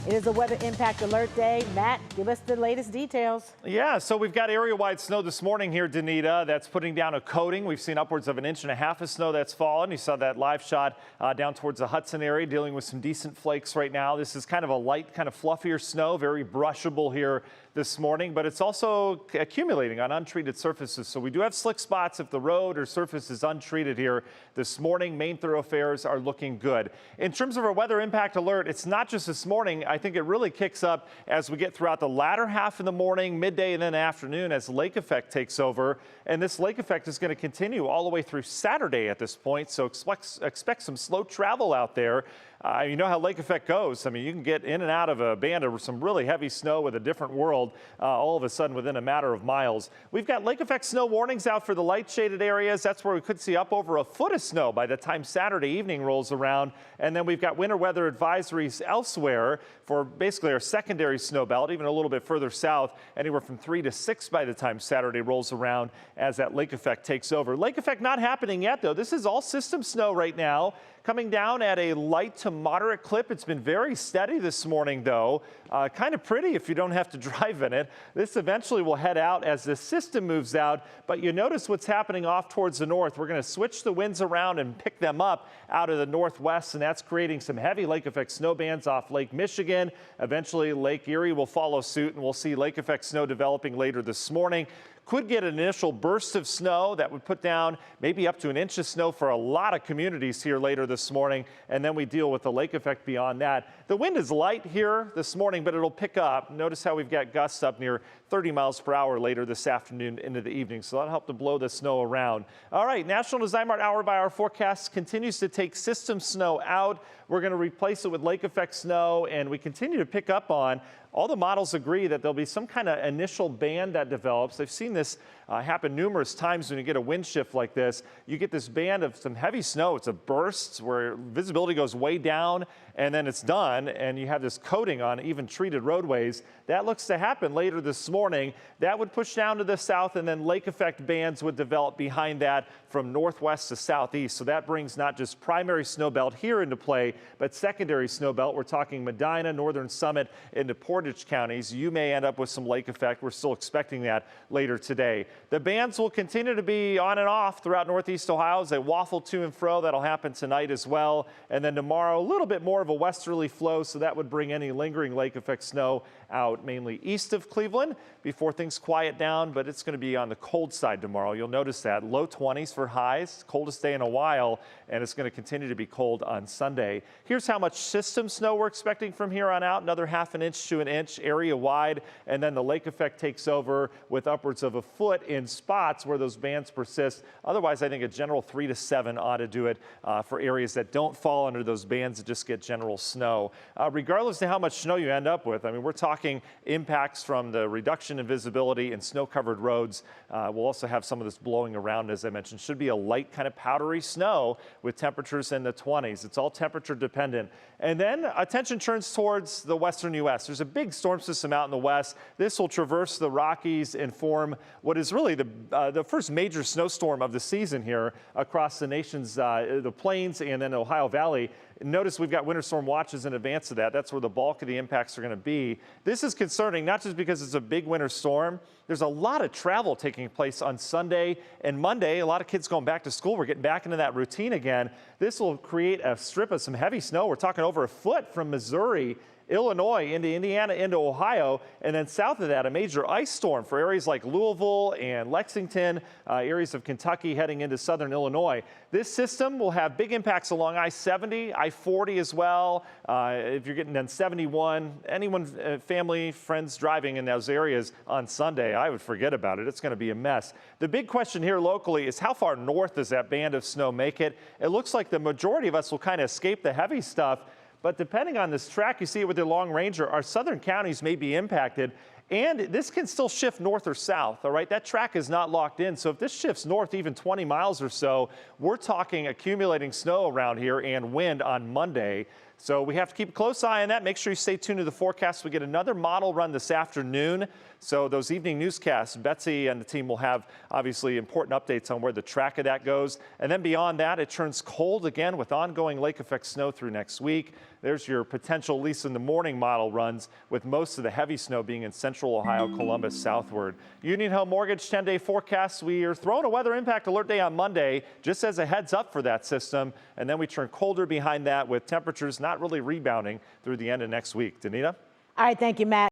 It is a weather impact alert day. Matt, give us the latest details. Yeah, so we've got area-wide snow this morning here, Danita. That's putting down a coating. We've seen upwards of 1.5 inches of snow that's fallen. You saw that live shot down towards the Hudson area, dealing with some decent flakes right now. This is kind of a light, kind of fluffier snow, very brushable here this morning, but it's also accumulating on untreated surfaces. So we do have slick spots if the road or surface is untreated here this morning. Main thoroughfares are looking good. In terms of our weather impact alert, it's not just this morning. I think it really kicks up as we get throughout the latter half of the morning, midday, and then afternoon as lake effect takes over. And this lake effect is going to continue all the way through Saturday at this point. So expect some slow travel out there. You know how lake effect goes. I mean, you can get in and out of a band of some really heavy snow with a different world all of a sudden within a matter of miles. We've got lake effect snow warnings out for the light shaded areas. That's where we could see up over 1 foot of snow by the time Saturday evening rolls around. And then we've got winter weather advisories elsewhere for basically our secondary snow belt, even a little bit further south, anywhere from 3 to 6 by the time Saturday rolls around as that lake effect takes over. Lake effect not happening yet, though. This is all system snow right now, coming down at a light to moderate clip. It's been very steady this morning, though. Kind of pretty if you don't have to drive in it. This eventually will head out as the system moves out, but you notice what's happening off towards the north. We're going to switch the winds around and pick them up out of the northwest, and that's creating some heavy lake effect snow bands off Lake Michigan. Eventually, Lake Erie will follow suit, and we'll see lake effect snow developing later this morning. Could get an initial burst of snow that would put down maybe up to 1 inch of snow for a lot of communities here later this morning, and then we deal with the lake effect beyond that. The wind is light here this morning, but it'll pick up. Notice how we've got gusts up near 30 miles per hour later this afternoon into the evening, so that'll help to blow the snow around. All right, National Design Mart hour-by-hour forecast continues to take system snow out. We're going to replace it with lake effect snow, and we continue to pick up on. All the models agree that there'll be some kind of initial band that develops. They've seen this happen numerous times when you get a wind shift like this. You get this band of some heavy snow. It's a burst where visibility goes way down and then it's done, and you have this coating on even treated roadways. That looks to happen later this morning. That would push down to the south, and then lake effect bands would develop behind that from northwest to southeast. So that brings not just primary snow belt here into play, but secondary snow belt. We're talking Medina, Northern Summit into Portage counties. You may end up with some lake effect. We're still expecting that later today. The bands will continue to be on and off throughout northeast Ohio as they waffle to and fro. That'll happen tonight as well. And then tomorrow, a little bit more of a westerly flow, so that would bring any lingering lake effect snow out mainly east of Cleveland before things quiet down, but it's going to be on the cold side tomorrow. You'll notice that low 20s for highs, coldest day in a while, and it's going to continue to be cold on Sunday. Here's how much system snow we're expecting from here on out: another 1/2 inch to 1 inch area wide, and then the lake effect takes over with upwards of 1 foot in spots where those bands persist. Otherwise, I think a general 3 to 7 ought to do it for areas that don't fall under those bands that just get general snow. Regardless of how much snow you end up with, I mean, we're talking impacts from the reduction in visibility and snow-covered roads. We'll also have some of this blowing around, as I mentioned. Should be a light kind of powdery snow with temperatures in the 20s. It's all temperature dependent. And then attention turns towards the western U.S. There's a big storm system out in the west. This will traverse the Rockies and form what is really the first major snowstorm of the season here across the nation's the plains and then Ohio Valley. Notice we've got winter storm watches in advance of that. That's where the bulk of the impacts are going to be. This is concerning, not just because it's a big winter storm. There's a lot of travel taking place on Sunday and Monday. A lot of kids going back to school. We're getting back into that routine again. This will create a strip of some heavy snow. We're talking over 1 foot from Missouri, Illinois, into Indiana, into Ohio, and then south of that, a major ice storm for areas like Louisville and Lexington, areas of Kentucky heading into southern Illinois. This system will have big impacts along I-70, I-40 as well. If you're getting on 71, anyone, family, friends driving in those areas on Sunday, I would forget about it. It's going to be a mess. The big question here locally is how far north does that band of snow make it? It looks like the majority of us will kind of escape the heavy stuff. But depending on this track, you see it with the Long Ranger, our southern counties may be impacted. And this can still shift north or south, all right? That track is not locked in. So if this shifts north even 20 miles or so, we're talking accumulating snow around here and wind on Monday. So we have to keep a close eye on that. Make sure you stay tuned to the forecast. We get another model run this afternoon. So those evening newscasts, Betsy and the team will have obviously important updates on where the track of that goes. And then beyond that, it turns cold again with ongoing lake effect snow through next week. There's your potential, at least in the morning, model runs, with most of the heavy snow being in central Ohio, Columbus southward. Union Home Mortgage 10-day forecast. We are throwing a weather impact alert day on Monday, just as a heads up for that system. And then we turn colder behind that with temperatures not really rebounding through the end of next week. Danita? All right, thank you, Matt.